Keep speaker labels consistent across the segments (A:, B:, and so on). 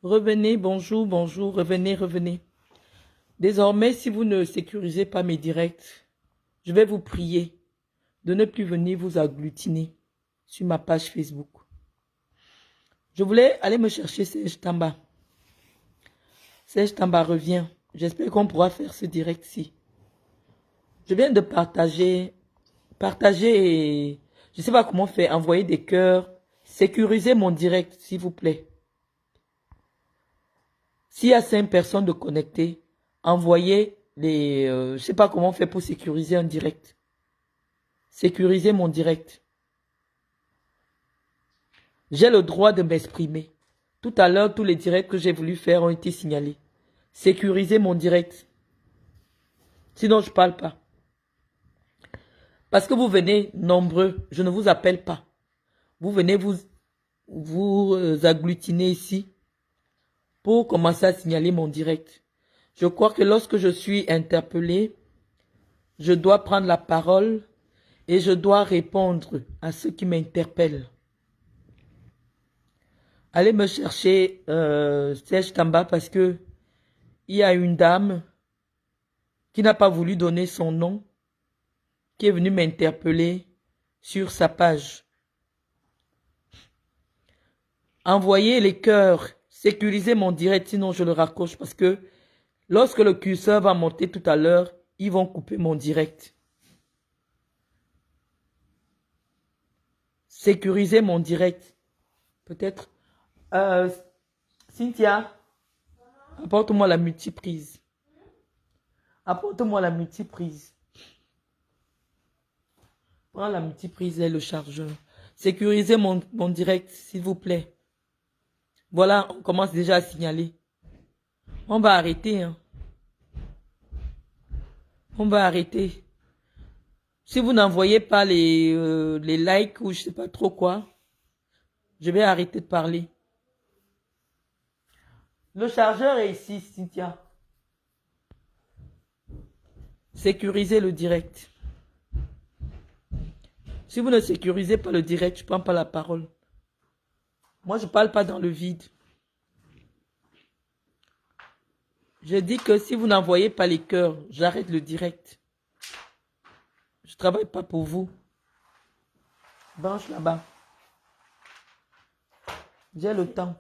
A: Revenez, bonjour, bonjour, revenez, revenez. Désormais, si vous ne sécurisez pas mes directs, je vais vous prier de ne plus venir vous agglutiner sur ma page Facebook. Je voulais aller me chercher Serge Tamba. Serge Tamba revient. J'espère qu'on pourra faire ce direct-ci. Je viens de partager et je ne sais pas comment faire, envoyer des cœurs, sécuriser mon direct, s'il vous plaît. S'il y a 5 personnes de connectées, envoyez les... je ne sais pas comment faire pour sécuriser un direct. Sécuriser mon direct. J'ai le droit de m'exprimer. Tout à l'heure, tous les directs que j'ai voulu faire ont été signalés. Sécuriser mon direct. Sinon, je ne parle pas. Parce que vous venez nombreux, je ne vous appelle pas. Vous venez vous agglutiner ici pour commencer à signaler mon direct. Je crois que lorsque je suis interpellé, je dois prendre la parole et je dois répondre à ceux qui m'interpellent. Allez me chercher Serge Tamba parce que il y a une dame qui n'a pas voulu donner son nom, qui est venue m'interpeller sur sa page. Envoyez les cœurs, sécurisez mon direct, sinon je le raccroche parce que lorsque le curseur va monter tout à l'heure, ils vont couper mon direct. Sécurisez mon direct. Peut-être. Cynthia, apporte-moi la multiprise. Apporte-moi la multiprise. Prends la multiprise et le chargeur. Sécurisez mon direct, s'il vous plaît. Voilà, on commence déjà à signaler. On va arrêter. Hein. On va arrêter. Si vous n'envoyez pas les likes ou je sais pas trop quoi, je vais arrêter de parler. Le chargeur est ici, Cynthia. Sécurisez le direct. Si vous ne sécurisez pas le direct, je ne prends pas la parole. Moi, je ne parle pas dans le vide. Je dis que si vous n'envoyez pas les cœurs, j'arrête le direct. Je ne travaille pas pour vous. Branche là-bas. J'ai le temps.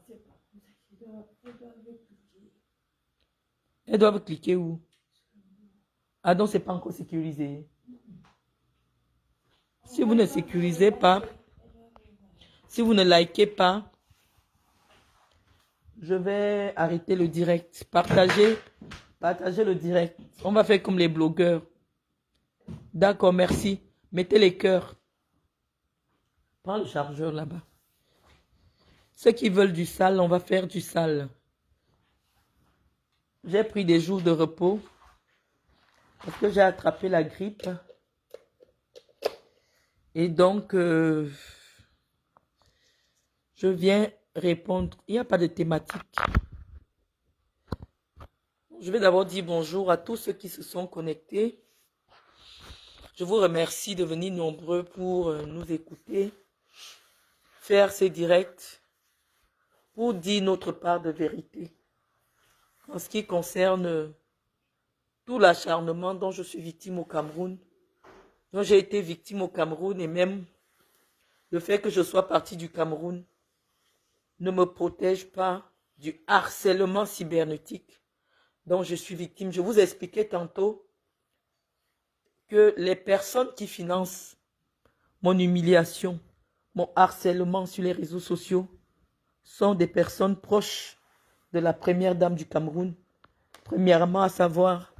A: Elles doivent cliquer où? Ah donc c'est pas encore sécurisé. Si vous ne sécurisez pas, si vous ne likez pas, je vais arrêter le direct. Partagez le direct. On va faire comme les blogueurs. D'accord, merci. Mettez les cœurs. Prends le chargeur là-bas. Ceux qui veulent du sale, on va faire du sale. J'ai pris des jours de repos parce que j'ai attrapé la grippe. Et donc, je viens répondre. Il n'y a pas de thématique. Je vais d'abord dire bonjour à tous ceux qui se sont connectés. Je vous remercie de venir nombreux pour nous écouter, faire ces directs pour dire notre part de vérité. En ce qui concerne tout l'acharnement dont je suis victime au Cameroun, dont j'ai été victime au Cameroun et même le fait que je sois partie du Cameroun ne me protège pas du harcèlement cybernétique dont je suis victime. Je vous expliquais tantôt que les personnes qui financent mon humiliation, mon harcèlement sur les réseaux sociaux sont des personnes proches de la première dame du Cameroun. Premièrement, à savoir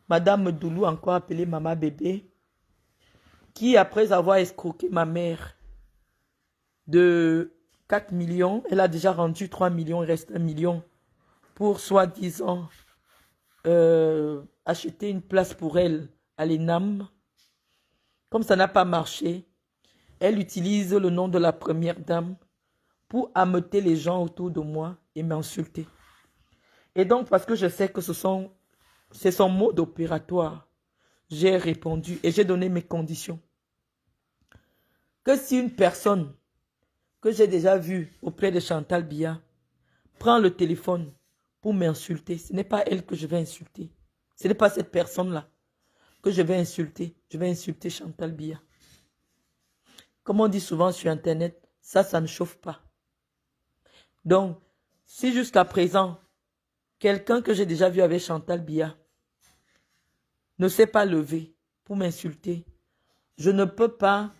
A: Madame Doulou, encore appelée Maman Bébé, qui après avoir escroqué ma mère de 4 millions, elle a déjà rendu 3 millions, il reste 1 million pour soi-disant acheter une place pour elle à l'ENAM. Comme ça n'a pas marché, elle utilise le nom de la première dame pour ameuter les gens autour de moi et m'insulter. Et donc, parce que je sais que c'est son mode opératoire, j'ai répondu et j'ai donné mes conditions. Que si une personne que j'ai déjà vue auprès de Chantal Biya prend le téléphone pour m'insulter. Ce n'est pas elle que je vais insulter. Ce n'est pas cette personne-là que je vais insulter. Je vais insulter Chantal Biya. Comme on dit souvent sur Internet, ça ne chauffe pas. Donc, si jusqu'à présent, quelqu'un que j'ai déjà vu avec Chantal Biya ne s'est pas levé pour m'insulter, je ne peux pas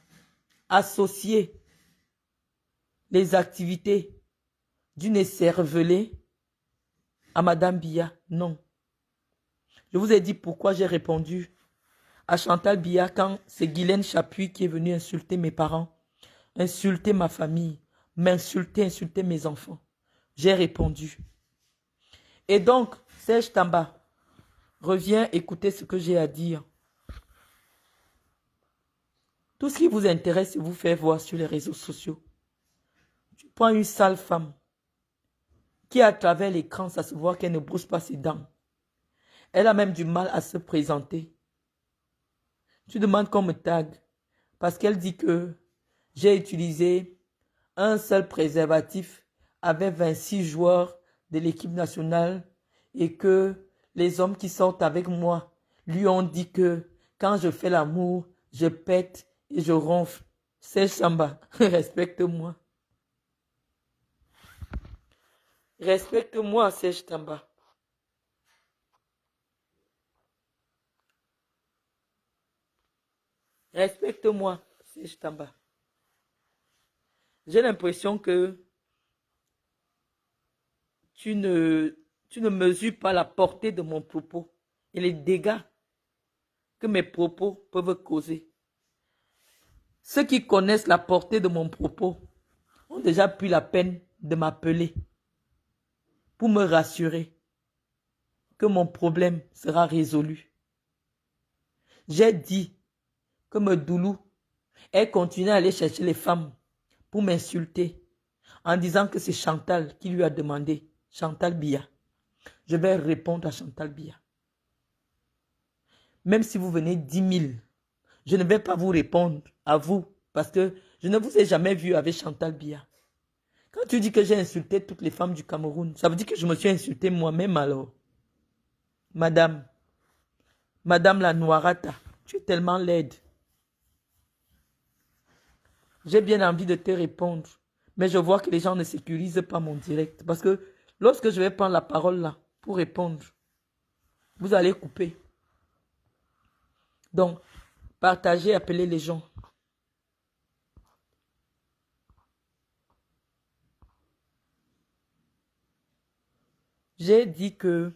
A: associer les activités d'une écervelée à Madame Biya. Non. Je vous ai dit pourquoi j'ai répondu à Chantal Biya quand c'est Guylaine Chapuis qui est venue insulter mes parents, insulter ma famille, insulter mes enfants. J'ai répondu. Et donc, Serge Tamba, reviens écouter ce que j'ai à dire. Tout ce qui vous intéresse, c'est vous faire voir sur les réseaux sociaux. Tu prends une sale femme qui, à travers l'écran, ça se voit qu'elle ne brosse pas ses dents. Elle a même du mal à se présenter. Tu demandes qu'on me tague parce qu'elle dit que j'ai utilisé un seul préservatif avec 26 joueurs de l'équipe nationale et que les hommes qui sortent avec moi lui ont dit que quand je fais l'amour, je pète et je ronfle. C'est Samba, respecte-moi. Respecte-moi, Serge Tamba. Respecte-moi, Serge Tamba. J'ai l'impression que tu ne mesures pas la portée de mon propos et les dégâts que mes propos peuvent causer. Ceux qui connaissent la portée de mon propos ont déjà pris la peine de m'appeler pour me rassurer que mon problème sera résolu. J'ai dit que Medoulou est continué à aller chercher les femmes pour m'insulter en disant que c'est Chantal qui lui a demandé, Chantal Biya. Je vais répondre à Chantal Biya. Même si vous venez 10 000, je ne vais pas vous répondre à vous parce que je ne vous ai jamais vu avec Chantal Biya. Quand tu dis que j'ai insulté toutes les femmes du Cameroun, ça veut dire que je me suis insulté moi-même alors. Madame la Noirata, tu es tellement laide. J'ai bien envie de te répondre, mais je vois que les gens ne sécurisent pas mon direct. Parce que lorsque je vais prendre la parole là pour répondre, vous allez couper. Donc, partagez, appelez les gens. J'ai dit que,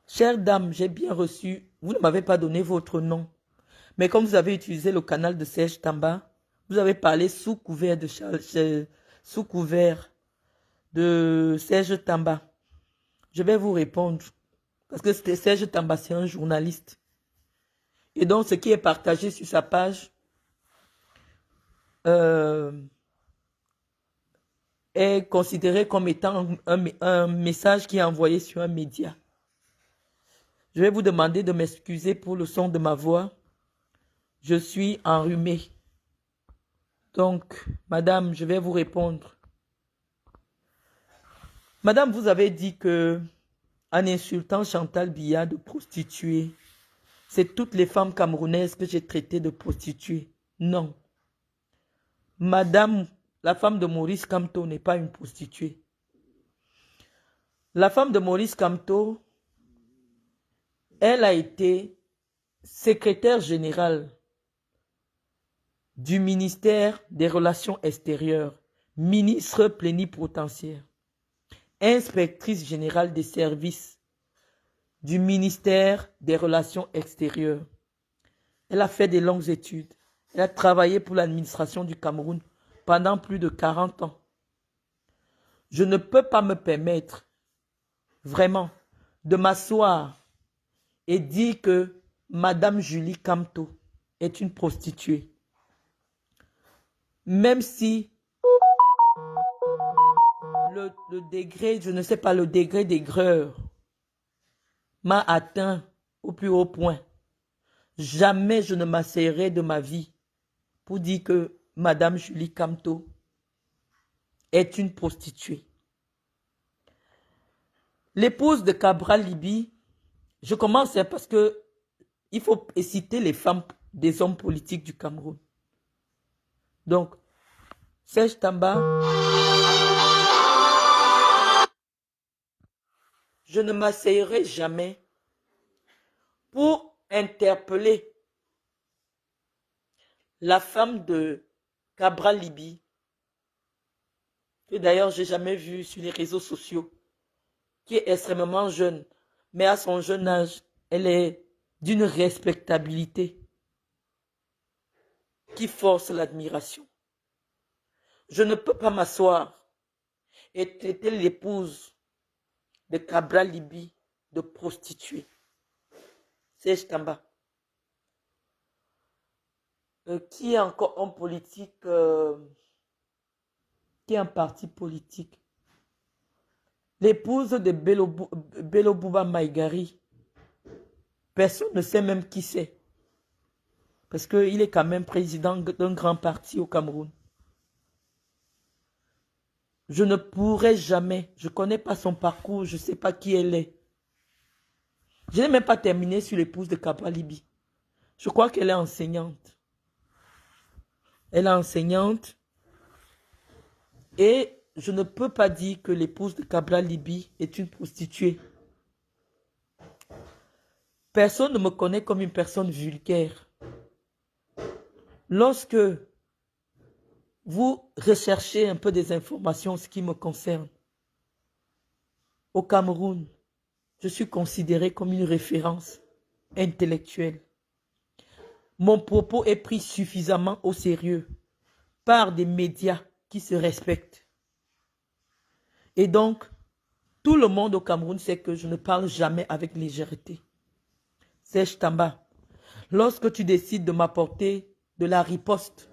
A: chère dame, j'ai bien reçu, vous ne m'avez pas donné votre nom. Mais comme vous avez utilisé le canal de Serge Tamba, vous avez parlé sous couvert de Serge Tamba. Je vais vous répondre. Parce que Serge Tamba, c'est un journaliste. Et donc, ce qui est partagé sur sa page est considéré comme étant un message qui est envoyé sur un média. Je vais vous demander de m'excuser pour le son de ma voix. Je suis enrhumé. Donc, madame, je vais vous répondre. Madame, vous avez dit que, en insultant Chantal Biya de prostituée, c'est toutes les femmes camerounaises que j'ai traitées de prostituées. Non. Madame, la femme de Maurice Kamto n'est pas une prostituée. La femme de Maurice Kamto, elle a été secrétaire générale du ministère des Relations extérieures, ministre plénipotentiaire, inspectrice générale des services du ministère des Relations extérieures. Elle a fait des longues études. Elle a travaillé pour l'administration du Cameroun pendant plus de 40 ans. Je ne peux pas me permettre vraiment de m'asseoir et dire que Madame Julie Kamto est une prostituée. Même si le degré, je ne sais pas, le degré d'aigreur m'a atteint au plus haut point. Jamais je ne m'asseoirai de ma vie pour dire que Madame Julie Kamto est une prostituée. L'épouse de Cabral Liby, je commence parce que il faut citer les femmes des hommes politiques du Cameroun. Donc, Serge Tamba, je ne m'asseyerai jamais pour interpeller la femme de Cabral Liby, que d'ailleurs j'ai jamais vu sur les réseaux sociaux, qui est extrêmement jeune, mais à son jeune âge, elle est d'une respectabilité qui force l'admiration. Je ne peux pas m'asseoir et traiter l'épouse de Cabral Liby de prostituée. Serge Tamba. Qui est encore en politique, qui est un parti politique. L'épouse de Bello Bouba Maïgari, personne ne sait même qui c'est. Parce qu'il est quand même président d'un grand parti au Cameroun. Je ne pourrai jamais, je ne connais pas son parcours, je ne sais pas qui elle est. Je n'ai même pas terminé sur l'épouse de Cabral Liby. Je crois qu'elle est enseignante. Elle est enseignante. Et je ne peux pas dire que l'épouse de Cabral Liby est une prostituée. Personne ne me connaît comme une personne vulgaire. Lorsque vous recherchez un peu des informations en ce qui me concerne, au Cameroun, je suis considérée comme une référence intellectuelle. Mon propos est pris suffisamment au sérieux par des médias qui se respectent. Et donc, tout le monde au Cameroun sait que je ne parle jamais avec légèreté. Serge Tamba, lorsque tu décides de m'apporter de la riposte,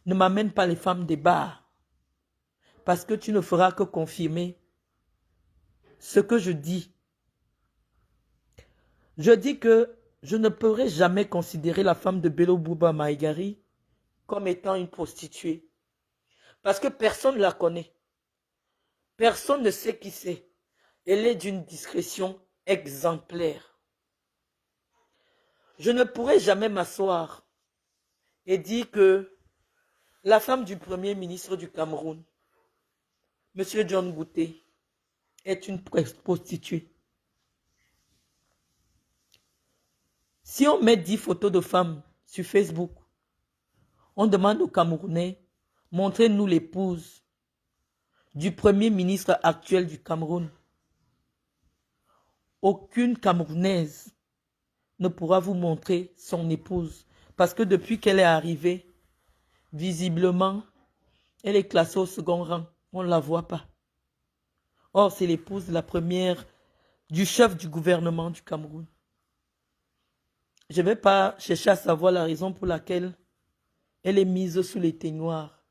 A: ne m'amène pas les femmes des bars, parce que tu ne feras que confirmer ce que je dis. Je dis que je ne pourrai jamais considérer la femme de Bello Bouba Maïgari comme étant une prostituée, parce que personne ne la connaît. Personne ne sait qui c'est. Elle est d'une discrétion exemplaire. Je ne pourrai jamais m'asseoir et dire que la femme du premier ministre du Cameroun, M. John Gouté, est une prostituée. Si on met 10 photos de femmes sur Facebook, on demande aux Camerounais, montrez-nous l'épouse du premier ministre actuel du Cameroun. Aucune Camerounaise ne pourra vous montrer son épouse. Parce que depuis qu'elle est arrivée, visiblement, elle est classée au second rang. On ne la voit pas. Or, c'est l'épouse de la première, du chef du gouvernement du Cameroun. Je ne vais pas chercher à savoir la raison pour laquelle elle est mise sous les teignoirs.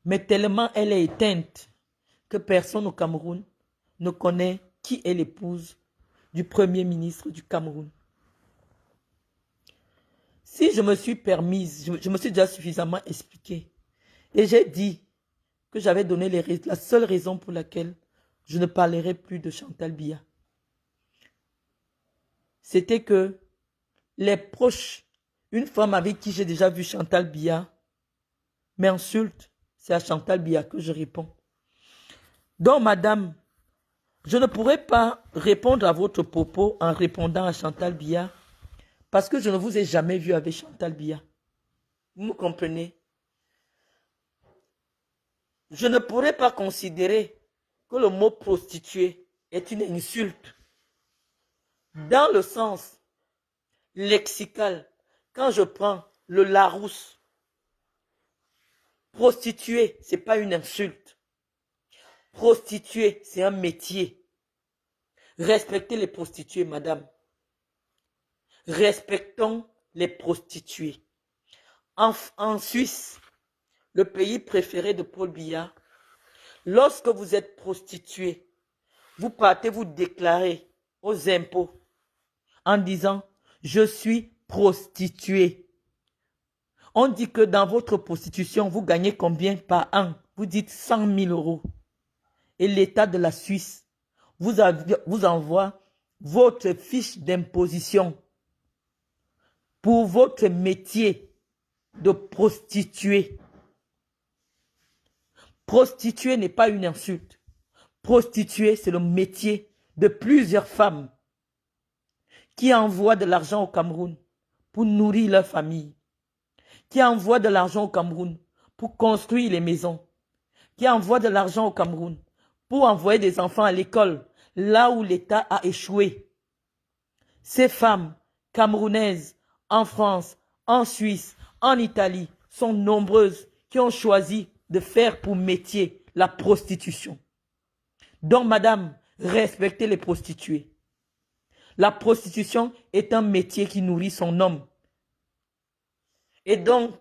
A: Mais tellement elle est éteinte que personne au Cameroun ne connaît qui est l'épouse du premier ministre du Cameroun. Si je me suis permise, je me suis déjà suffisamment expliqué. Et j'ai dit que j'avais donné la seule raison pour laquelle je ne parlerai plus de Chantal Biya. C'était que les proches, une femme avec qui j'ai déjà vu Chantal Biya, m'insulte. C'est à Chantal Biya que je réponds. Donc, madame, je ne pourrai pas répondre à votre propos en répondant à Chantal Biya parce que je ne vous ai jamais vu avec Chantal Biya. Vous me comprenez? Je ne pourrais pas considérer que le mot prostituée est une insulte. Dans le sens lexical, quand je prends le Larousse, prostituée, ce n'est pas une insulte. Prostituée, c'est un métier. Respectez les prostituées, madame. Respectons les prostituées. En Suisse, le pays préféré de Paul Biya, lorsque vous êtes prostituée, vous partez vous déclarer aux impôts en disant « Je suis prostituée ». On dit que dans votre prostitution, vous gagnez combien par an? Vous dites 100 000 euros. Et l'État de la Suisse vous envoie votre fiche d'imposition pour votre métier de prostituée. Prostituée n'est pas une insulte. Prostituée, c'est le métier de plusieurs femmes qui envoient de l'argent au Cameroun pour nourrir leur famille, qui envoient de l'argent au Cameroun pour construire les maisons, qui envoient de l'argent au Cameroun pour envoyer des enfants à l'école, là où l'État a échoué. Ces femmes camerounaises, en France, en Suisse, en Italie, sont nombreuses qui ont choisi de faire pour métier la prostitution. Donc, madame, respectez les prostituées. La prostitution est un métier qui nourrit son homme. Et donc,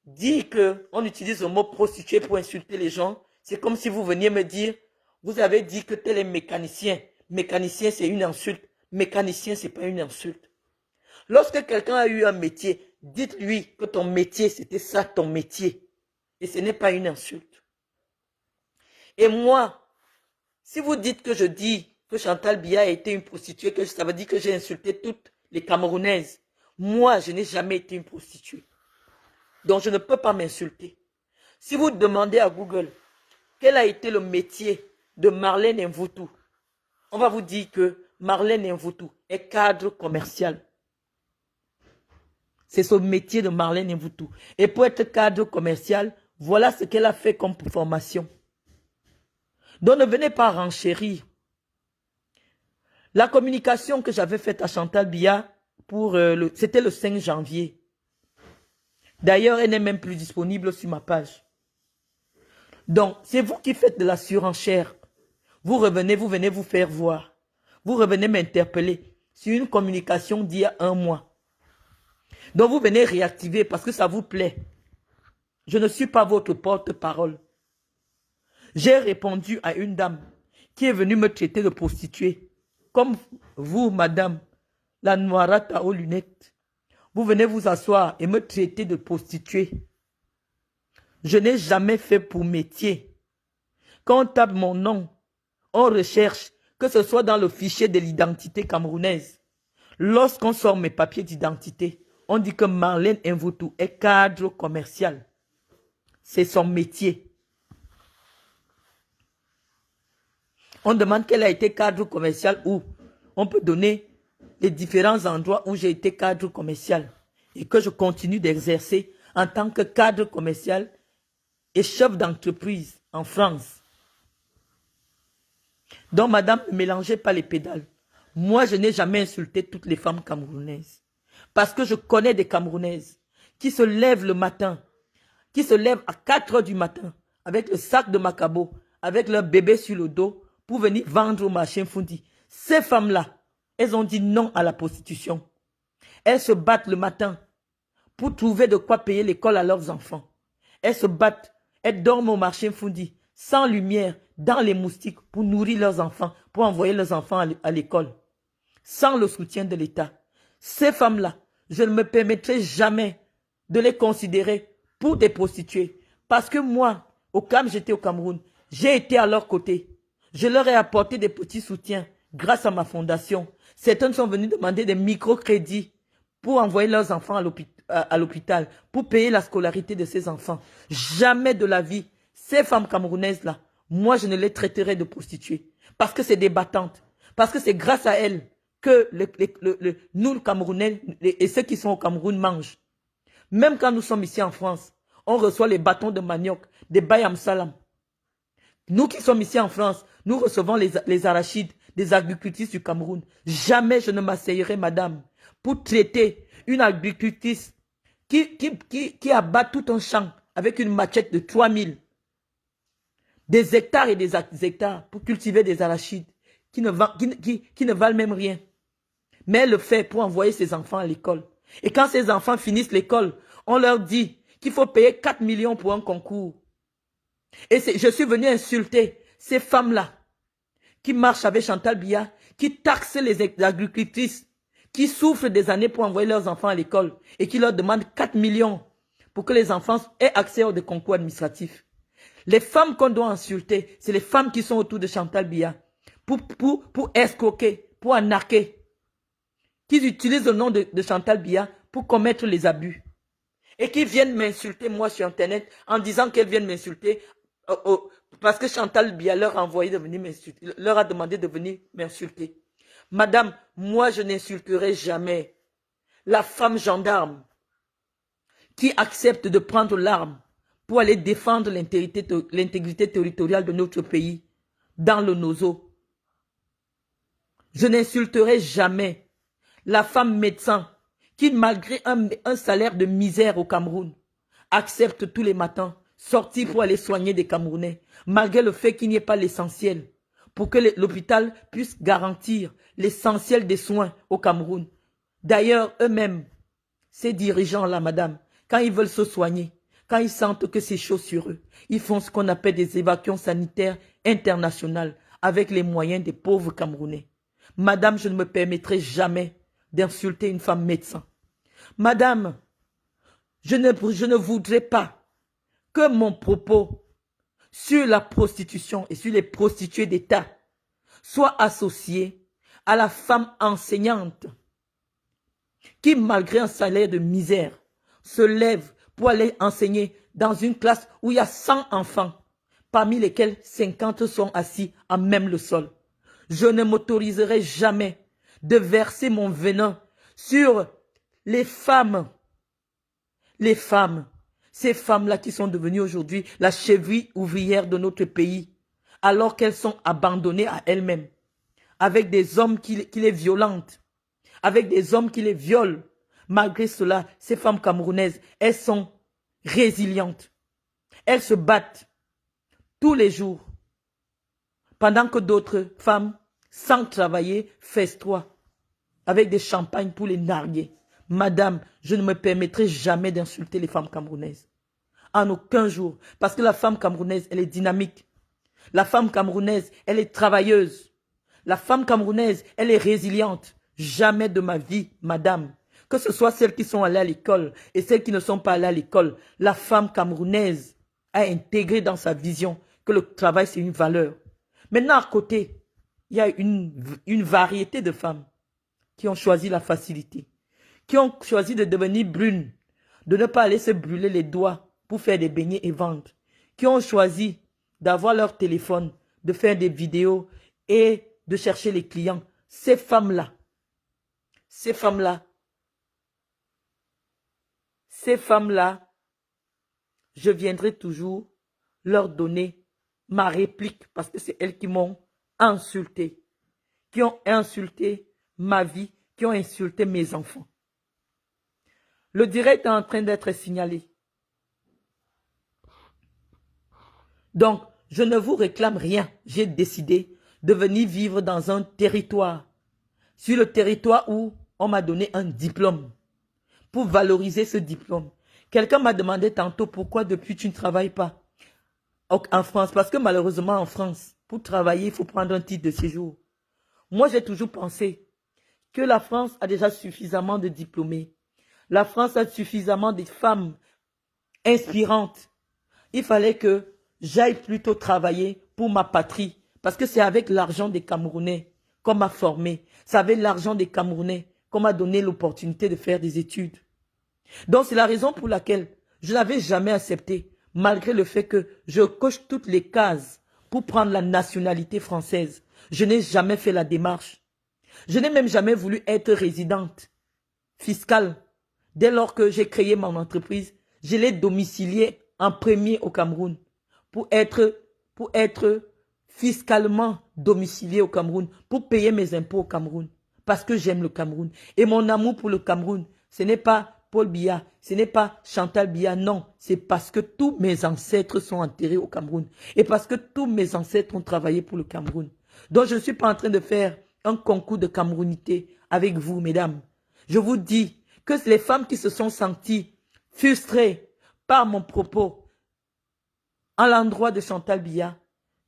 A: dire qu'on utilise le mot prostituée pour insulter les gens, c'est comme si vous veniez me dire, vous avez dit que tel est mécanicien. Mécanicien, c'est une insulte. Mécanicien, ce n'est pas une insulte. Lorsque quelqu'un a eu un métier, dites-lui que ton métier, c'était ça ton métier. Et ce n'est pas une insulte. Et moi, si vous dites que je dis que Chantal Biya a été une prostituée, que ça veut dire que j'ai insulté toutes les Camerounaises. Moi, je n'ai jamais été une prostituée. Donc, je ne peux pas m'insulter. Si vous demandez à Google quel a été le métier de Marlène Mvoutou, on va vous dire que Marlène Mvoutou est cadre commercial. C'est ce métier de Marlène Mvoutou. Et pour être cadre commercial, voilà ce qu'elle a fait comme formation. Donc ne venez pas renchérir. La communication que j'avais faite à Chantal Biya, c'était le 5 janvier. D'ailleurs, elle n'est même plus disponible sur ma page. Donc, c'est vous qui faites de la surenchère. Vous venez vous faire voir. Vous revenez m'interpeller sur une communication d'il y a 1 mois. Donc, vous venez réactiver parce que ça vous plaît. Je ne suis pas votre porte-parole. J'ai répondu à une dame qui est venue me traiter de prostituée. Comme vous, madame, la noirate aux lunettes. Vous venez vous asseoir et me traiter de prostituée. Je n'ai jamais fait pour métier. Quand on tape mon nom, on recherche, que ce soit dans le fichier de l'identité camerounaise. Lorsqu'on sort mes papiers d'identité, on dit que Marlène Mvoutou est cadre commercial. C'est son métier. On demande qu'elle a été cadre commercial où on peut donner les différents endroits où j'ai été cadre commercial et que je continue d'exercer en tant que cadre commercial et chef d'entreprise en France. Donc, madame, ne mélangez pas les pédales. Moi, je n'ai jamais insulté toutes les femmes camerounaises. Parce que je connais des Camerounaises qui se lèvent le matin, qui se lèvent à 4 heures du matin avec le sac de Macabo, avec leur bébé sur le dos pour venir vendre au marché Fundi. Ces femmes-là, elles ont dit non à la prostitution. Elles se battent le matin pour trouver de quoi payer l'école à leurs enfants. Elles se battent, elles dorment au marché Fundi, sans lumière, dans les moustiques, pour nourrir leurs enfants, pour envoyer leurs enfants à l'école, sans le soutien de l'État. Ces femmes-là, je ne me permettrai jamais de les considérer pour des prostituées. Parce que moi, j'étais au Cameroun, j'ai été à leur côté. Je leur ai apporté des petits soutiens grâce à ma fondation. Certaines sont venues demander des microcrédits pour envoyer leurs enfants à l'hôpital, pour payer la scolarité de ces enfants. Jamais de la vie, ces femmes camerounaises-là, moi je ne les traiterai de prostituées. Parce que c'est des battantes. Parce que c'est grâce à elles que nous, le Camerounais, et ceux qui sont au Cameroun mangent. Même quand nous sommes ici en France, on reçoit les bâtons de manioc, des bayam salam. Nous qui sommes ici en France, nous recevons les arachides des agricultrices du Cameroun. Jamais je ne m'asseyerai, madame, pour traiter une agricultrice qui abat tout un champ avec une machette de 3000. Des hectares et des hectares pour cultiver des arachides qui ne valent même rien. Mais elle le fait pour envoyer ses enfants à l'école. Et quand ces enfants finissent l'école, on leur dit qu'il faut payer 4 millions pour un concours. Et je suis venu insulter ces femmes-là qui marchent avec Chantal Biya, qui taxent les agricultrices, qui souffrent des années pour envoyer leurs enfants à l'école et qui leur demandent 4 millions pour que les enfants aient accès aux concours administratifs. Les femmes qu'on doit insulter, c'est les femmes qui sont autour de Chantal Biya pour escroquer, pour arnaquer, qui utilisent le nom de Chantal Biya pour commettre les abus et qui viennent m'insulter moi sur Internet en disant qu'elles viennent m'insulter parce que Chantal Biya leur a envoyé de venir m'insulter, leur a demandé de venir m'insulter. Madame, moi je n'insulterai jamais la femme gendarme qui accepte de prendre l'arme pour aller défendre l'intégrité territoriale de notre pays dans le Nozo. Je n'insulterai jamais la femme médecin qui, malgré un salaire de misère au Cameroun, accepte tous les matins sortir pour aller soigner des Camerounais, malgré le fait qu'il n'y ait pas l'essentiel, pour que l'hôpital puisse garantir l'essentiel des soins au Cameroun. D'ailleurs, eux-mêmes, ces dirigeants-là, madame, quand ils veulent se soigner, quand ils sentent que c'est chaud sur eux, ils font ce qu'on appelle des évacuations sanitaires internationales avec les moyens des pauvres Camerounais. Madame, je ne me permettrai jamais d'insulter une femme médecin. Madame, je ne voudrais pas que mon propos sur la prostitution et sur les prostituées d'État soit associé à la femme enseignante qui, malgré un salaire de misère, se lève pour aller enseigner dans une classe où il y a 100 enfants, parmi lesquels 50 sont assis à même le sol. Je ne m'autoriserai jamais de verser mon venin sur les femmes. Les femmes, ces femmes-là qui sont devenues aujourd'hui la cheville ouvrière de notre pays, alors qu'elles sont abandonnées à elles-mêmes, avec des hommes qui les violentent, avec des hommes qui les violent. Malgré cela, ces femmes camerounaises, elles sont résilientes. Elles se battent tous les jours, pendant que d'autres femmes, sans travailler, festoient avec des champagnes pour les narguer. Madame, je ne me permettrai jamais d'insulter les femmes camerounaises. En aucun jour. Parce que la femme camerounaise, elle est dynamique. La femme camerounaise, elle est travailleuse. La femme camerounaise, elle est résiliente. Jamais de ma vie, madame. Que ce soit celles qui sont allées à l'école et celles qui ne sont pas allées à l'école. La femme camerounaise a intégré dans sa vision que le travail, c'est une valeur. Maintenant, à côté, il y a une variété de femmes qui ont choisi la facilité, qui ont choisi de devenir brunes, de ne pas aller se brûler les doigts pour faire des beignets et vendre, qui ont choisi d'avoir leur téléphone, de faire des vidéos et de chercher les clients. Ces femmes-là, je viendrai toujours leur donner ma réplique parce que c'est elles qui m'ont insulté, qui ont insulté ma vie, qui ont insulté mes enfants. Le direct est en train d'être signalé. Donc, je ne vous réclame rien. J'ai décidé de venir vivre dans un territoire, sur le territoire où on m'a donné un diplôme, pour valoriser ce diplôme. Quelqu'un m'a demandé tantôt pourquoi depuis tu ne travailles pas en France. Parce que malheureusement en France, pour travailler, il faut prendre un titre de séjour. Moi, j'ai toujours pensé que la France a déjà suffisamment de diplômés. La France a suffisamment de femmes inspirantes. Il fallait que j'aille plutôt travailler pour ma patrie. Parce que c'est avec l'argent des Camerounais qu'on m'a formé. C'est avec l'argent des Camerounais qu'on m'a donné l'opportunité de faire des études. Donc c'est la raison pour laquelle je n'avais jamais accepté, malgré le fait que je coche toutes les cases pour prendre la nationalité française. Je n'ai jamais fait la démarche. Je n'ai même jamais voulu être résidente fiscale. Dès lors que j'ai créé mon entreprise, je l'ai domiciliée en premier au Cameroun pour être fiscalement domiciliée au Cameroun, pour payer mes impôts au Cameroun, parce que j'aime le Cameroun. Et mon amour pour le Cameroun, ce n'est pas Paul Biya, ce n'est pas Chantal Biya, non. C'est parce que tous mes ancêtres sont enterrés au Cameroun. Et parce que tous mes ancêtres ont travaillé pour le Cameroun. Donc je ne suis pas en train de faire un concours de camerounité avec vous, mesdames. Je vous dis que les femmes qui se sont senties frustrées par mon propos à l'endroit de Chantal Biya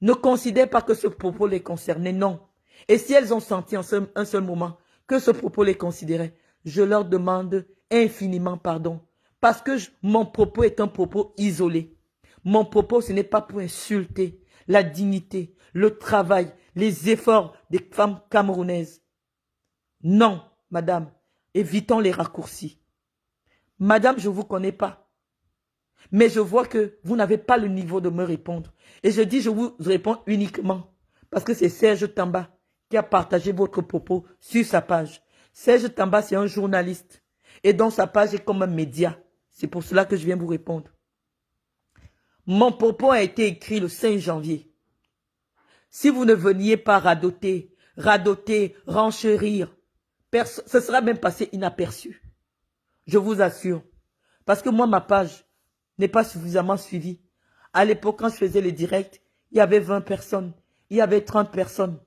A: ne considèrent pas que ce propos les concernait, non. Et si elles ont senti en un seul moment que ce propos les considérait, je leur demande infiniment pardon. Parce que mon propos est un propos isolé. Mon propos, ce n'est pas pour insulter la dignité, le travail, les efforts des femmes camerounaises. Non, madame, évitons les raccourcis. Madame, je ne vous connais pas. Mais je vois que vous n'avez pas le niveau de me répondre. Et je dis, je vous réponds uniquement parce que c'est Serge Tamba qui a partagé votre propos sur sa page. Serge Tamba, c'est un journaliste. Et dans sa page est comme un média. C'est pour cela que je viens vous répondre. Mon propos a été écrit le 5 janvier. Si vous ne veniez pas radoter, renchérir, ce sera même passé inaperçu. Je vous assure. Parce que moi, ma page n'est pas suffisamment suivie. À l'époque, quand je faisais les directs, il y avait 20 personnes, il y avait 30 personnes.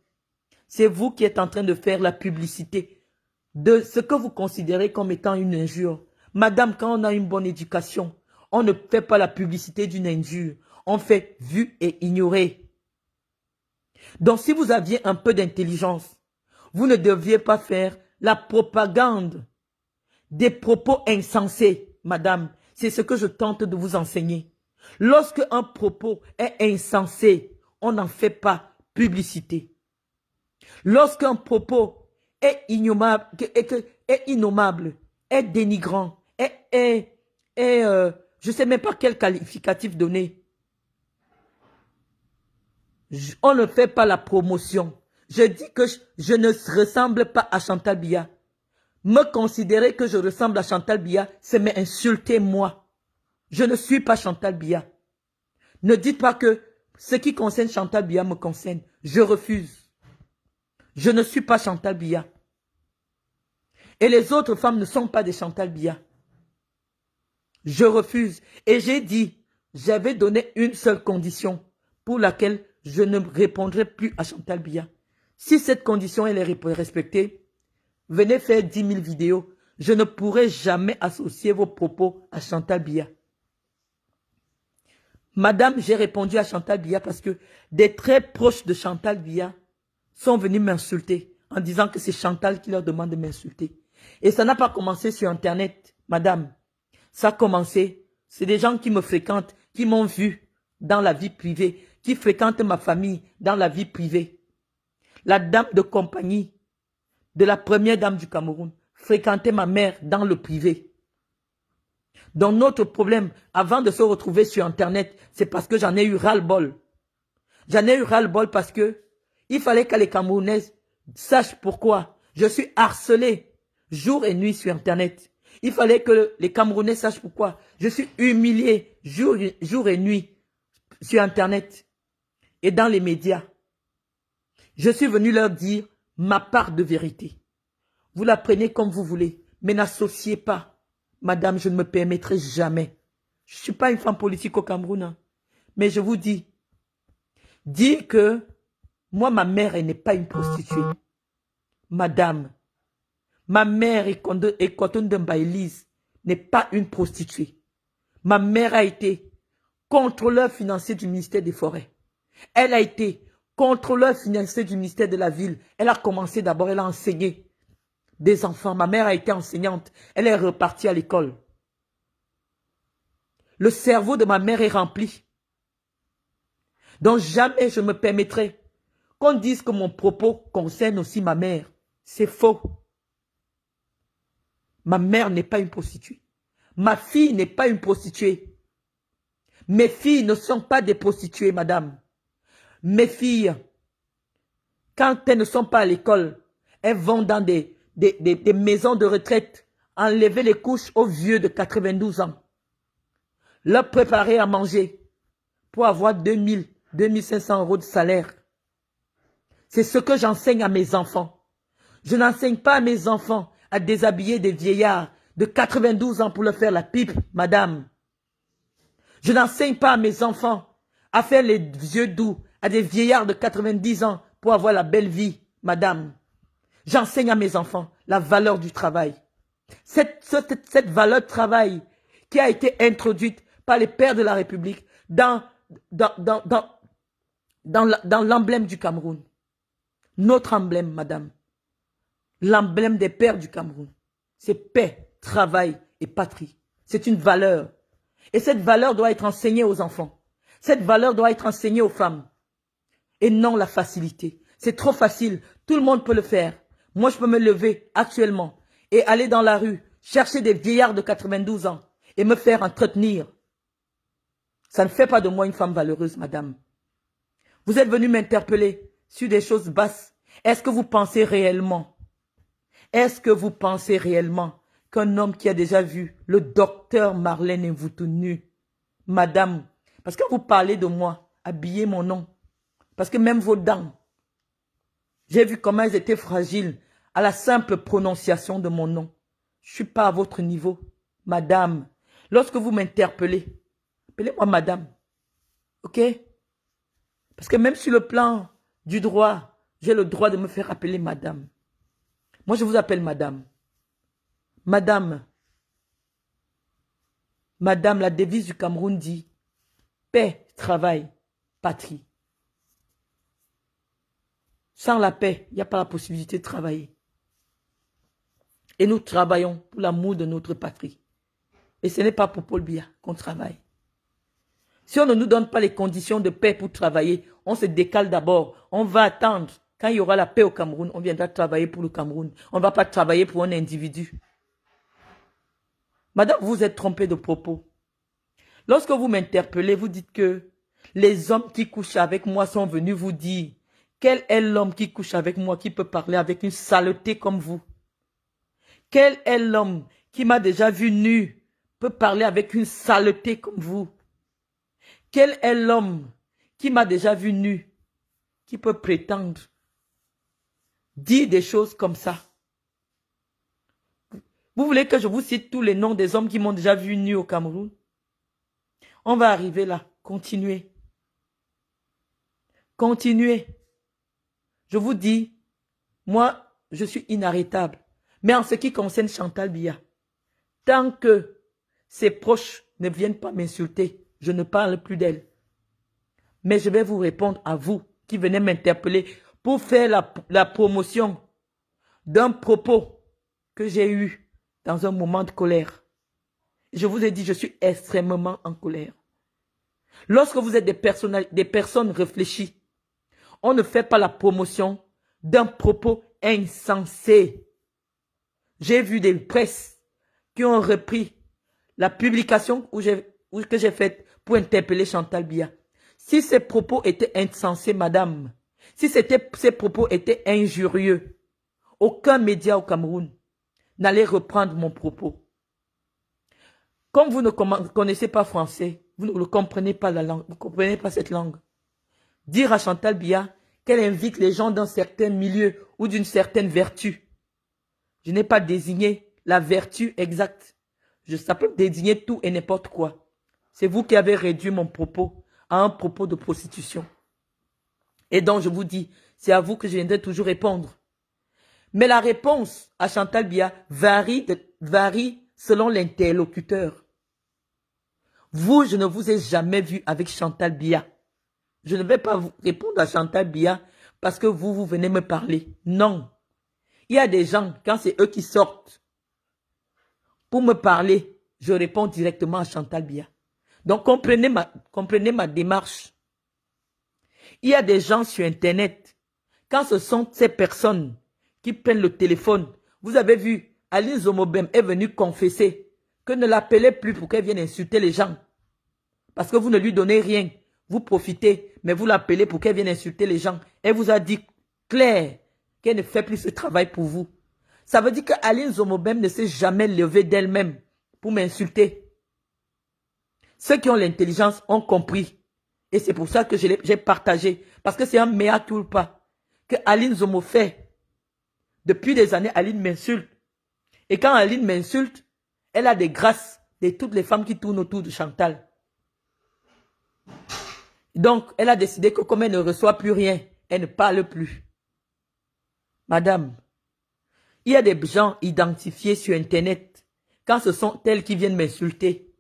A: C'est vous qui êtes en train de faire la publicité de ce que vous considérez comme étant une injure. Madame, quand on a une bonne éducation, on ne fait pas la publicité d'une injure. On fait vu et ignoré. Donc, si vous aviez un peu d'intelligence, vous ne deviez pas faire la propagande des propos insensés, madame. C'est ce que je tente de vous enseigner. Lorsque un propos est insensé, on n'en fait pas publicité. Lorsqu'un propos est innommable, est dénigrant, je ne sais même pas quel qualificatif donner. On ne fait pas la promotion. Je dis que je ne ressemble pas à Chantal Biya. Me considérer que je ressemble à Chantal Biya, c'est m'insulter moi. Je ne suis pas Chantal Biya. Ne dites pas que ce qui concerne Chantal Biya me concerne. Je refuse. Je ne suis pas Chantal Biya. Et les autres femmes ne sont pas des Chantal Biya. Je refuse. Et j'ai dit, j'avais donné une seule condition pour laquelle je ne répondrai plus à Chantal Biya. Si cette condition elle est respectée, venez faire 10 000 vidéos. Je ne pourrai jamais associer vos propos à Chantal Biya. Madame, j'ai répondu à Chantal Biya parce que des très proches de Chantal Biya sont venus m'insulter en disant que c'est Chantal qui leur demande de m'insulter. Et ça n'a pas commencé sur Internet, madame. Ça a commencé, c'est des gens qui me fréquentent, qui m'ont vu dans la vie privée, qui fréquentent ma famille dans la vie privée. La dame de compagnie de la première dame du Cameroun fréquentait ma mère dans le privé. Donc notre problème, avant de se retrouver sur Internet, c'est parce que j'en ai eu ras-le-bol. J'en ai eu ras-le-bol parce que il fallait que les Camerounaises sachent pourquoi je suis harcelé jour et nuit sur Internet. Il fallait que les Camerounais sachent pourquoi je suis humilié jour et nuit sur Internet et dans les médias. Je suis venu leur dire ma part de vérité. Vous la prenez comme vous voulez, mais n'associez pas. Madame, je ne me permettrai jamais. Je ne suis pas une femme politique au Cameroun, hein, mais je vous dis, dire que moi, ma mère, elle n'est pas une prostituée. Madame, ma mère, Ekotonde Mbaélise, n'est pas une prostituée. Ma mère a été contrôleur financier du ministère des Forêts. Elle a été contrôleur financier du ministère de la Ville. Elle a commencé d'abord, elle a enseigné des enfants. Ma mère a été enseignante. Elle est repartie à l'école. Le cerveau de ma mère est rempli. Donc jamais je me permettrai qu'on dise que mon propos concerne aussi ma mère. C'est faux. Ma mère n'est pas une prostituée. Ma fille n'est pas une prostituée. Mes filles ne sont pas des prostituées, madame. Mes filles, quand elles ne sont pas à l'école, elles vont dans des maisons de retraite, enlever les couches aux vieux de 92 ans, leur préparer à manger pour avoir 2000, 2500 euros de salaire. C'est ce que j'enseigne à mes enfants. Je n'enseigne pas à mes enfants à déshabiller des vieillards de 92 ans pour leur faire la pipe, madame. Je n'enseigne pas à mes enfants à faire les yeux doux à des vieillards de 90 ans pour avoir la belle vie, madame. J'enseigne à mes enfants la valeur du travail. Cette valeur de travail qui a été introduite par les pères de la République dans l'emblème du Cameroun. Notre emblème, madame. L'emblème des pères du Cameroun. C'est paix, travail et patrie. C'est une valeur. Et cette valeur doit être enseignée aux enfants. Cette valeur doit être enseignée aux femmes. Et non la facilité. C'est trop facile. Tout le monde peut le faire. Moi, je peux me lever actuellement et aller dans la rue, chercher des vieillards de 92 ans et me faire entretenir. Ça ne fait pas de moi une femme valeureuse, madame. Vous êtes venu m'interpeller sur des choses basses. Est-ce que vous pensez réellement? Est-ce que vous pensez réellement qu'un homme qui a déjà vu le docteur Marlène Mvoutounu, madame, parce que vous parlez de moi, habillez mon nom, parce que même vos dents, j'ai vu comment elles étaient fragiles à la simple prononciation de mon nom. Je ne suis pas à votre niveau, madame. Lorsque vous m'interpellez, appelez-moi madame, ok? Parce que même sur le plan du droit, j'ai le droit de me faire appeler madame. Moi, je vous appelle madame. Madame. Madame, la devise du Cameroun dit paix, travail, patrie. Sans la paix, il n'y a pas la possibilité de travailler. Et nous travaillons pour l'amour de notre patrie. Et ce n'est pas pour Paul Biya qu'on travaille. Si on ne nous donne pas les conditions de paix pour travailler, on se décale d'abord. On va attendre. Quand il y aura la paix au Cameroun, on viendra travailler pour le Cameroun. On ne va pas travailler pour un individu. Madame, vous êtes trompée de propos. Lorsque vous m'interpellez, vous dites que les hommes qui couchent avec moi sont venus vous dire quel est l'homme qui couche avec moi qui peut parler avec une saleté comme vous? Quel est l'homme qui m'a déjà vu nu peut parler avec une saleté comme vous? Quel est l'homme qui m'a déjà vu nu qui peut prétendre dire des choses comme ça? Vous voulez que je vous cite tous les noms des hommes qui m'ont déjà vu nu au Cameroun? On va arriver là. Continuez. Continuez. Je vous dis, moi, je suis inarrêtable. Mais en ce qui concerne Chantal Biya, tant que ses proches ne viennent pas m'insulter, je ne parle plus d'elle. Mais je vais vous répondre à vous qui venez m'interpeller pour faire la promotion d'un propos que j'ai eu dans un moment de colère. Je vous ai dit, je suis extrêmement en colère. Lorsque vous êtes des personnes réfléchies, on ne fait pas la promotion d'un propos insensé. J'ai vu des presses qui ont repris la publication que j'ai faite pour interpeller Chantal Biya. Si ces propos étaient insensés, madame, si ces propos étaient injurieux, aucun média au Cameroun n'allait reprendre mon propos. Comme vous ne connaissez pas français, vous ne comprenez pas la langue, vous ne comprenez pas cette langue. Dire à Chantal Biya qu'elle invite les gens dans certains milieux ou d'une certaine vertu. Je n'ai pas désigné la vertu exacte. Ça peut désigner tout et n'importe quoi. C'est vous qui avez réduit mon propos à un propos de prostitution. Et donc je vous dis, c'est à vous que je viendrai toujours répondre. Mais la réponse à Chantal Biya varie selon l'interlocuteur. Vous, je ne vous ai jamais vu avec Chantal Biya. Je ne vais pas vous répondre à Chantal Biya parce que vous venez me parler. Non. Il y a des gens, quand c'est eux qui sortent pour me parler, je réponds directement à Chantal Biya. Donc comprenez ma démarche. Il y a des gens sur Internet, quand ce sont ces personnes qui prennent le téléphone, vous avez vu, Aline Zomobem est venue confesser que ne l'appelez plus pour qu'elle vienne insulter les gens. Parce que vous ne lui donnez rien. Vous profitez, mais vous l'appelez pour qu'elle vienne insulter les gens. Elle vous a dit clair qu'elle ne fait plus ce travail pour vous. Ça veut dire que Aline Zomobem ne s'est jamais levée d'elle-même pour m'insulter. Ceux qui ont l'intelligence ont compris. Et c'est pour ça que j'ai partagé. Parce que c'est un mea culpa que Aline Zomo fait. Depuis des années, Aline m'insulte. Et quand Aline m'insulte, elle a des grâces de toutes les femmes qui tournent autour de Chantal. Donc, elle a décidé que comme elle ne reçoit plus rien, elle ne parle plus. Madame, il y a des gens identifiés sur Internet quand ce sont elles qui viennent m'insulter.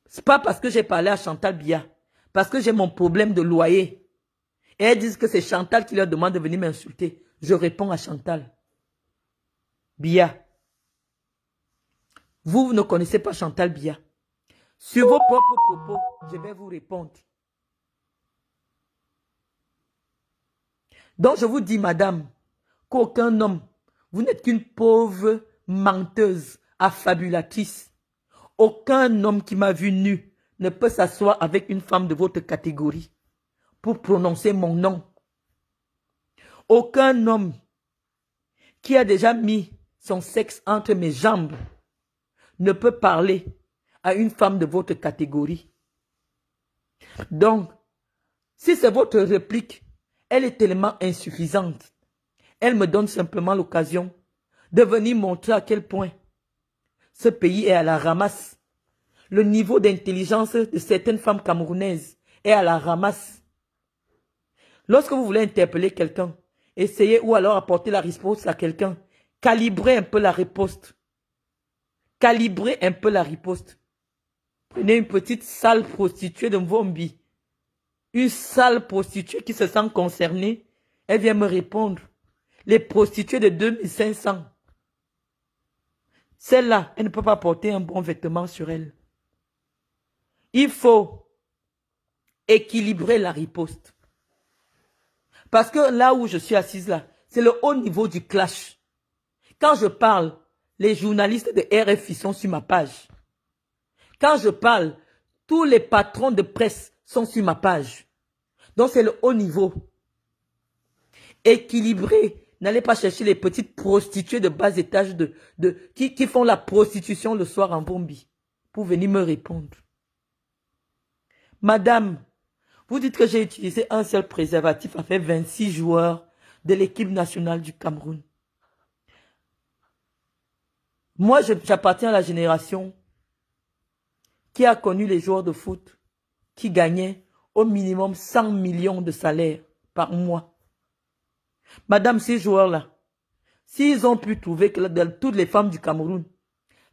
A: Ce n'est pas parce que j'ai parlé à Chantal Biya, parce que j'ai mon problème de loyer. Et elles disent que c'est Chantal qui leur demande de venir m'insulter. Je réponds à Chantal Biya. Vous ne connaissez pas Chantal Biya. Sur vos propres propos, je vais vous répondre. Donc je vous dis, madame, qu'aucun homme, vous n'êtes qu'une pauvre menteuse, affabulatrice. Aucun homme qui m'a vu nu ne peut s'asseoir avec une femme de votre catégorie pour prononcer mon nom. Aucun homme qui a déjà mis son sexe entre mes jambes ne peut parler à une femme de votre catégorie. Donc, si c'est votre réplique, elle est tellement insuffisante. Elle me donne simplement l'occasion de venir montrer à quel point ce pays est à la ramasse. Le niveau d'intelligence de certaines femmes camerounaises est à la ramasse. Lorsque vous voulez interpeller quelqu'un, essayez ou alors apporter la réponse à quelqu'un, calibrez un peu la riposte. Calibrez un peu la riposte. Prenez une petite sale prostituée de Mvombi. Une sale prostituée qui se sent concernée. Elle vient me répondre. Les prostituées de 2500. Celle-là, elle ne peut pas porter un bon vêtement sur elle. Il faut équilibrer la riposte. Parce que là où je suis assise là, c'est le haut niveau du clash. Quand je parle, les journalistes de RFI sont sur ma page. Quand je parle, tous les patrons de presse sont sur ma page. Donc c'est le haut niveau. Équilibré. N'allez pas chercher les petites prostituées de bas étage qui font la prostitution le soir en Bombi pour venir me répondre. Madame, vous dites que j'ai utilisé un seul préservatif avec 26 joueurs de l'équipe nationale du Cameroun. Moi, j'appartiens à la génération qui a connu les joueurs de foot qui gagnaient au minimum 100 millions de salaires par mois. Madame, ces joueurs-là, s'ils ont pu trouver que de toutes les femmes du Cameroun,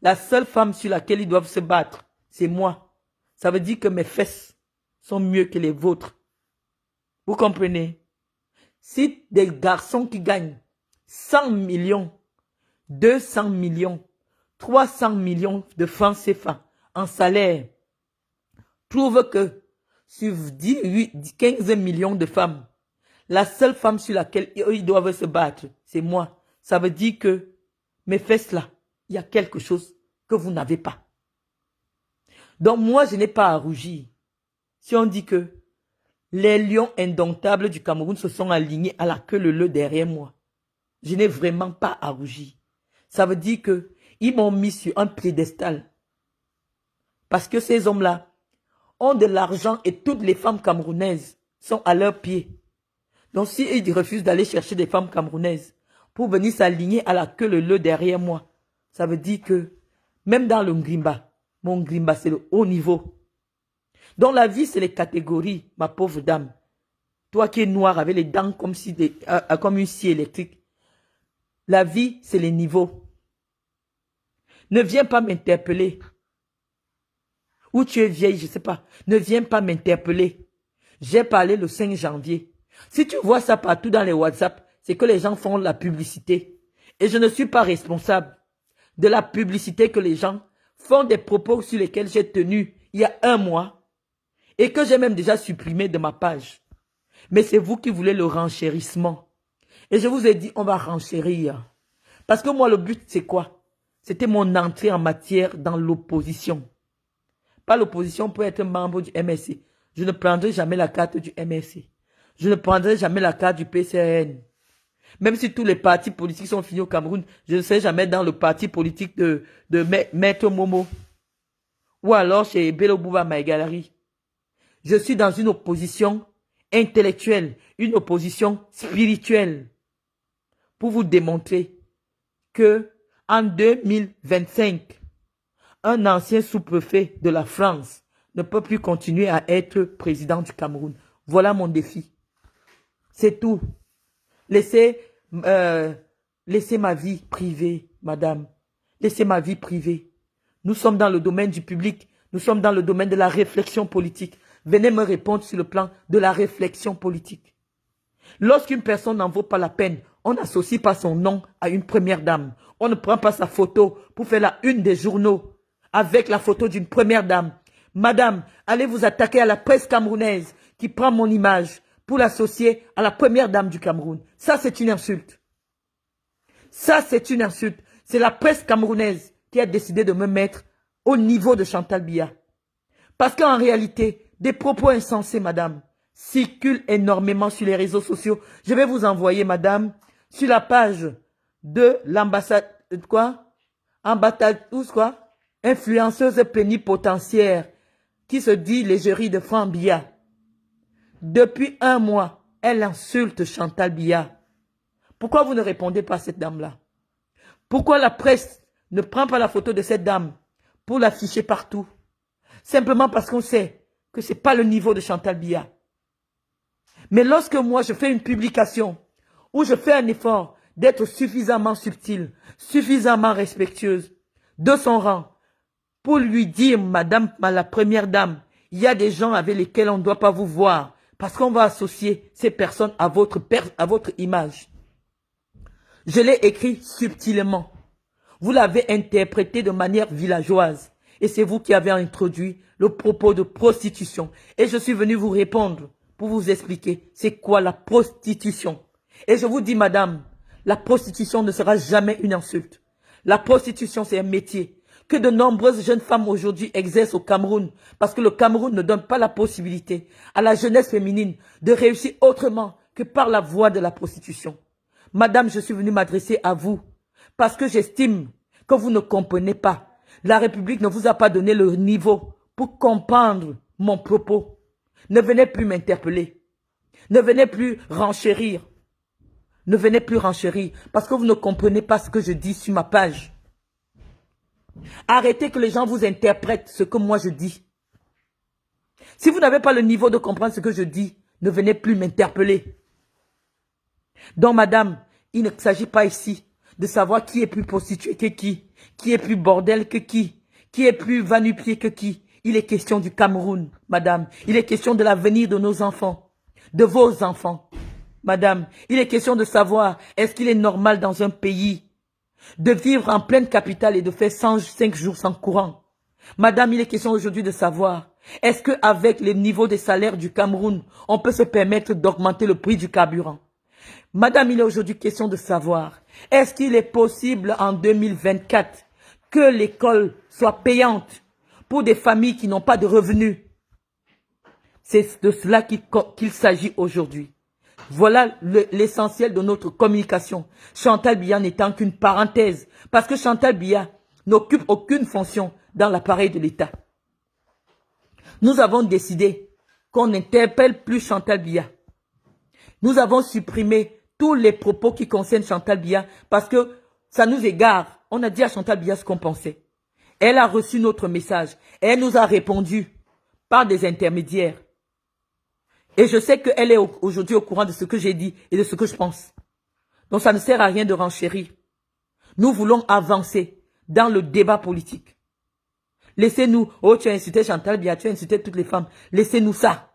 A: la seule femme sur laquelle ils doivent se battre, c'est moi. Ça veut dire que mes fesses sont mieux que les vôtres. Vous comprenez? Si des garçons qui gagnent 100 millions, 200 millions, 300 millions de francs CFA en salaire, trouvent que sur 15 millions de femmes, la seule femme sur laquelle ils doivent se battre, c'est moi. Ça veut dire que mes fesses là, il y a quelque chose que vous n'avez pas. Donc moi, je n'ai pas à rougir. Si on dit que les lions indomptables du Cameroun se sont alignés à la queue leu derrière moi, je n'ai vraiment pas à rougir. Ça veut dire que ils m'ont mis sur un piédestal. Parce que ces hommes-là ont de l'argent et toutes les femmes camerounaises sont à leurs pieds. Donc s'ils refusent d'aller chercher des femmes camerounaises pour venir s'aligner à la queue leu derrière moi, ça veut dire que même dans le Ngrimba, mon Ngrimba c'est le haut niveau. Donc la vie c'est les catégories, ma pauvre dame. Toi qui es noire avec les dents comme une scie électrique. La vie c'est les niveaux. Ne viens pas m'interpeller. Ou tu es vieille, je ne sais pas. Ne viens pas m'interpeller. J'ai parlé le 5 janvier. Si tu vois ça partout dans les WhatsApp, c'est que les gens font la publicité. Et je ne suis pas responsable de la publicité que les gens font des propos sur lesquels j'ai tenu il y a un mois et que j'ai même déjà supprimé de ma page. Mais c'est vous qui voulez le renchérissement. Et je vous ai dit, on va renchérir. Parce que moi, le but, c'est quoi? C'était mon entrée en matière dans l'opposition. Pas l'opposition pour être membre du MSC. Je ne prendrai jamais la carte du MSC. Je ne prendrai jamais la carte du PCN. Même si tous les partis politiques sont finis au Cameroun, je ne serai jamais dans le parti politique de Maître Momo. Ou alors chez Bello Bouba Maïgalari. Je suis dans une opposition intellectuelle, une opposition spirituelle. Pour vous démontrer que en 2025, un ancien sous-préfet de la France ne peut plus continuer à être président du Cameroun. Voilà mon défi. C'est tout. Laissez ma vie privée, madame. Laissez ma vie privée. Nous sommes dans le domaine du public. Nous sommes dans le domaine de la réflexion politique. Venez me répondre sur le plan de la réflexion politique. Lorsqu'une personne n'en vaut pas la peine, on n'associe pas son nom à une première dame. On ne prend pas sa photo pour faire la une des journaux avec la photo d'une première dame. Madame, allez vous attaquer à la presse camerounaise qui prend mon image pour l'associer à la première dame du Cameroun. Ça, c'est une insulte. Ça, c'est une insulte. C'est la presse camerounaise qui a décidé de me mettre au niveau de Chantal Biya. Parce qu'en réalité, des propos insensés, madame, circulent énormément sur les réseaux sociaux. Je vais vous envoyer, madame, sur la page de l'ambassade, influenceuse plénipotentiaire, qui se dit l'égérie de Franck Biya. Depuis 1 mois, elle insulte Chantal Biya. Pourquoi vous ne répondez pas à cette dame-là? Pourquoi la presse ne prend pas la photo de cette dame pour l'afficher partout? Simplement parce qu'on sait que ce n'est pas le niveau de Chantal Biya. Mais lorsque moi je fais une publication où je fais un effort d'être suffisamment subtile, suffisamment respectueuse de son rang, pour lui dire, madame, la première dame, il y a des gens avec lesquels on ne doit pas vous voir, parce qu'on va associer ces personnes à votre image. Je l'ai écrit subtilement. Vous l'avez interprété de manière villageoise. Et c'est vous qui avez introduit le propos de prostitution. Et je suis venu vous répondre pour vous expliquer c'est quoi la prostitution. Et je vous dis, madame, la prostitution ne sera jamais une insulte. La prostitution, c'est un métier que de nombreuses jeunes femmes aujourd'hui exercent au Cameroun, parce que le Cameroun ne donne pas la possibilité à la jeunesse féminine de réussir autrement que par la voie de la prostitution. Madame, je suis venue m'adresser à vous, parce que j'estime que vous ne comprenez pas. La République ne vous a pas donné le niveau pour comprendre mon propos. Ne venez plus m'interpeller. Ne venez plus renchérir. Ne venez plus renchérir, parce que vous ne comprenez pas ce que je dis sur ma page. Arrêtez que les gens vous interprètent ce que moi je dis. Si vous n'avez pas le niveau de comprendre ce que je dis, ne venez plus m'interpeller. Donc, madame, il ne s'agit pas ici de savoir qui est plus prostitué que qui est plus bordel que qui est plus va-nu-pied que qui. Il est question du Cameroun, madame. Il est question de l'avenir de nos enfants, de vos enfants. Madame, il est question de savoir, est-ce qu'il est normal dans un pays de vivre en pleine capitale et de faire 105 jours sans courant? Madame, il est question aujourd'hui de savoir, est-ce qu'avec les niveaux des salaires du Cameroun, on peut se permettre d'augmenter le prix du carburant? Madame, il est aujourd'hui question de savoir, est-ce qu'il est possible en 2024 que l'école soit payante pour des familles qui n'ont pas de revenus? C'est de cela qu'il s'agit aujourd'hui. Voilà l'essentiel de notre communication. Chantal Biya n'étant qu'une parenthèse, parce que Chantal Biya n'occupe aucune fonction dans l'appareil de l'État. Nous avons décidé qu'on n'interpelle plus Chantal Biya. Nous avons supprimé tous les propos qui concernent Chantal Biya parce que ça nous égare. On a dit à Chantal Biya ce qu'on pensait. Elle a reçu notre message. Elle nous a répondu par des intermédiaires. Et je sais qu'elle est aujourd'hui au courant de ce que j'ai dit et de ce que je pense. Donc ça ne sert à rien de renchérir. Nous voulons avancer dans le débat politique. Laissez-nous, oh tu as insulté Chantal Biya, tu as insulté toutes les femmes. Laissez-nous ça.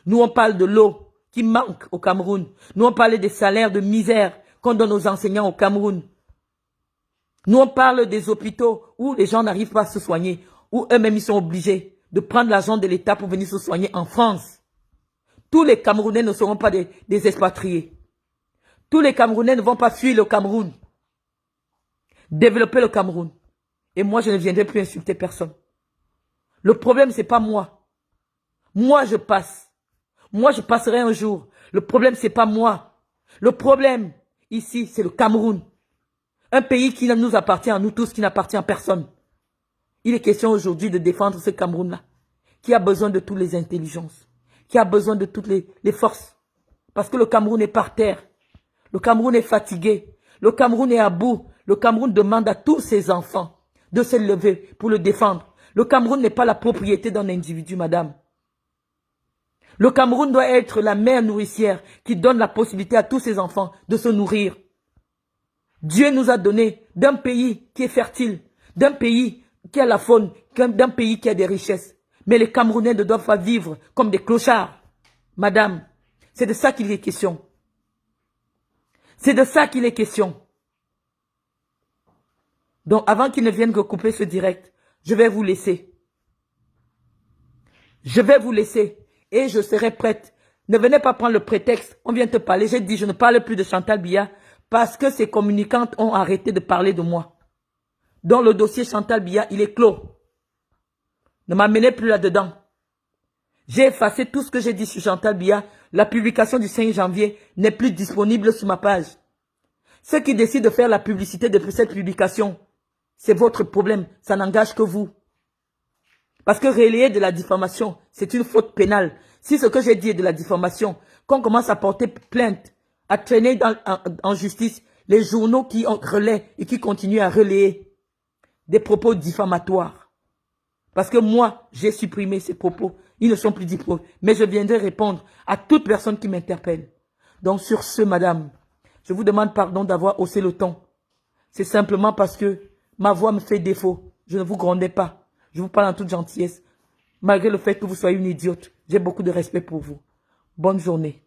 A: Nous on parle de l'eau qui manque au Cameroun. Nous on parle des salaires de misère qu'on donne aux enseignants au Cameroun. Nous on parle des hôpitaux où les gens n'arrivent pas à se soigner, où eux-mêmes ils sont obligés de prendre l'argent de l'État pour venir se soigner en France. Tous les Camerounais ne seront pas des expatriés. Tous les Camerounais ne vont pas fuir le Cameroun. Développer le Cameroun. Et moi, je ne viendrai plus insulter personne. Le problème, ce n'est pas moi. Moi, je passe. Moi, je passerai un jour. Le problème, ce n'est pas moi. Le problème, ici, c'est le Cameroun. Un pays qui nous appartient à nous tous, qui n'appartient à personne. Il est question aujourd'hui de défendre ce Cameroun-là, qui a besoin de toutes les intelligences, qui a besoin de toutes les forces. Parce que le Cameroun est par terre. Le Cameroun est fatigué. Le Cameroun est à bout. Le Cameroun demande à tous ses enfants de se lever pour le défendre. Le Cameroun n'est pas la propriété d'un individu, madame. Le Cameroun doit être la mère nourricière qui donne la possibilité à tous ses enfants de se nourrir. Dieu nous a donné d'un pays qui est fertile, d'un pays qui a la faune, d'un pays qui a des richesses. Mais les Camerounais ne doivent pas vivre comme des clochards. Madame, c'est de ça qu'il est question. C'est de ça qu'il est question. Donc, avant qu'il ne vienne recouper ce direct, je vais vous laisser. Je vais vous laisser et je serai prête Ne venez pas prendre le prétexte. On vient te parler. J'ai dit, je ne parle plus de Chantal Biya parce que ces communicantes ont arrêté de parler de moi. Dans le dossier Chantal Biya, il est clos. Ne m'amenez plus là-dedans. J'ai effacé tout ce que j'ai dit sur Chantal Biya. La publication du 5 janvier n'est plus disponible sur ma page. Ceux qui décident de faire la publicité de cette publication, c'est votre problème. Ça n'engage que vous. Parce que relayer de la diffamation, c'est une faute pénale. Si ce que j'ai dit est de la diffamation, qu'on commence à porter plainte, à traîner en justice les journaux qui relaient et qui continuent à relayer des propos diffamatoires. Parce que moi, j'ai supprimé ces propos. Ils ne sont plus diplômés. Mais je viendrai répondre à toute personne qui m'interpelle. Donc sur ce, madame, je vous demande pardon d'avoir haussé le ton. C'est simplement parce que ma voix me fait défaut. Je ne vous grondais pas. Je vous parle en toute gentillesse. Malgré le fait que vous soyez une idiote, j'ai beaucoup de respect pour vous. Bonne journée.